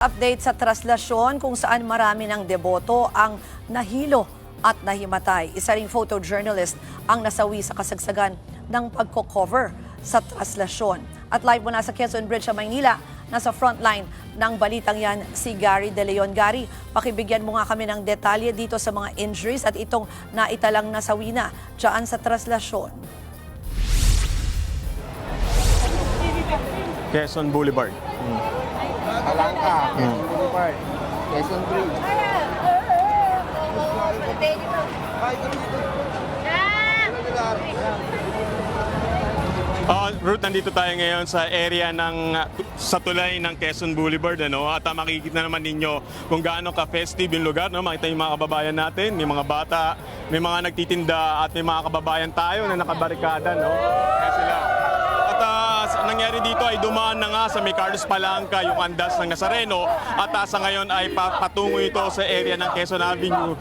Update sa traslasyon kung saan marami ng deboto ang nahilo at nahimatay. Isa ring photojournalist ang nasawi sa kasagsagan ng pagko-cover sa traslasyon. At live mula sa Quezon Bridge sa Maynila, nasa frontline ng balitang yan si Gary De Leon. Gary, pakibigyan mo nga kami ng detalye dito sa mga injuries at itong naitalang nasawi na dyan sa traslasyon. Quezon Boulevard. Palangka, Quezon Boulevard, Quezon Bridge. Ruth, nandito tayo ngayon sa area sa tulay ng Quezon Boulevard, at makikita naman ninyo kung gaano ka-festive yung lugar, Makita yung mga kababayan natin, may mga bata, may mga nagtitinda at may mga kababayan tayo na nakabarikada, Kaya sila. Nangyari dito ay dumaan na nga sa may Carlos Palangka yung andas ng Nazareno at sa ngayon ay patungo ito sa area ng Quezon Avenue,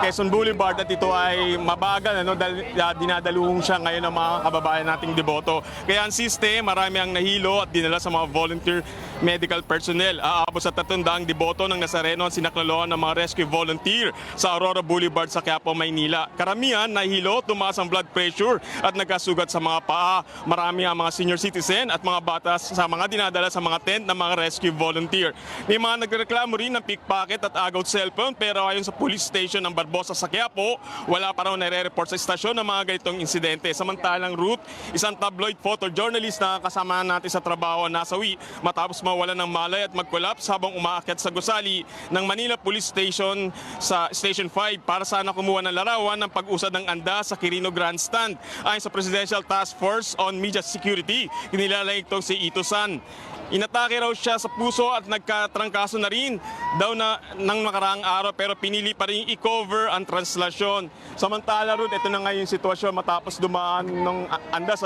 Quezon Boulevard at ito ay mabagal dahil dinadaluhong siya ngayon ng mga kababayan nating deboto. Kaya ang system, marami ang nahilo at dinala sa mga volunteer medical personnel. Aabot sa 300 deboto ng Nazareno ang sinakloloan ng mga rescue volunteer sa Aurora Boulevard sa Quiapo, Maynila. Karamihan nahilo, tumaas ang blood pressure at nagkasugat sa mga paa. Marami ang mga senior citizen at mga bata sa mga dinadala sa mga tent ng mga rescue volunteer. May mga nagreklamo rin ng pickpocket at agaw cellphone pero ayon sa police station ng Barbosa sa Quiapo, wala pa raw nare-report sa istasyon ng mga ganitong insidente. Samantalang Ruth, isang tabloid photojournalist na kasama natin sa trabaho nasawi matapos mawalan ng malay at mag-collapse habang umaakyat sa gusali ng Manila Police Station sa Station 5 para sana kumuha ng larawan ng pag-usad ng andas sa Quirino Grandstand. Ayon sa Presidential Task Force on Media Security, kinilalang ito si Ito San. Inatake raw siya sa puso at nagkatrangkaso na rin daw ng nakaraang araw pero pinili pa rin i-cover ang translasyon. Samantala rin, ito na nga yung sitwasyon matapos dumaan ng andas.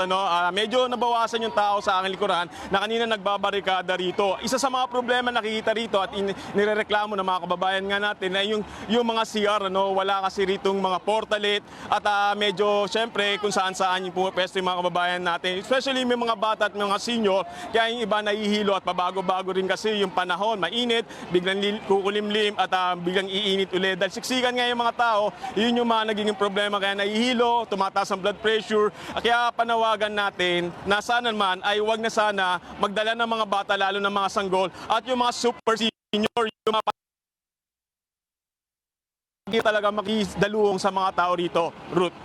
Medyo nabawasan yung tao sa aking likuran na kanina nagbabarikada rito. Isa sa mga problema nakikita rito at nirereklamo ng mga kababayan nga natin ay yung mga CR, wala kasi ritong mga portalet at medyo syempre kung saan yung pumapwesto yung mga kababayan natin. Especially may mga bata at mga senior, kaya yung iba nahihilo at pabago-bago rin kasi yung panahon, mainit, biglang kukulimlim at biglang iinit ulit. Dahil siksikan nga yung mga tao, yun yung mga naging problema kaya nahihilo, tumataas ang blood pressure. Kaya panawagan natin na sana naman ay wag na sana magdala ng mga bata lalo ng mga sanggol at yung mga super senior, yung mga talaga makidaluhong sa mga tao rito, Ruth.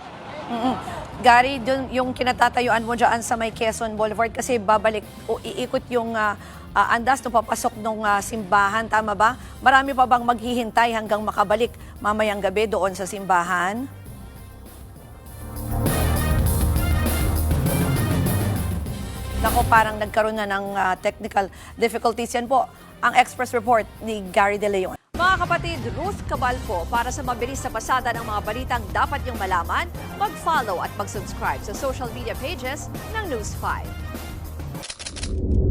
Gary, dun yung kinatatayuan mo dyan sa may Quezon Boulevard kasi babalik o iikot yung andas no papasok ng simbahan, tama ba? Marami pa bang maghihintay hanggang makabalik mamayang gabi doon sa simbahan? Nako, parang nagkaroon na ng technical difficulties. Yan po ang Express Report ni Gary De Leon. Mga kapatid, Ruth Cabalco, para sa mabilis na pasada ng mga balitang dapat niyong malaman, mag-follow at mag-subscribe sa social media pages ng News 5.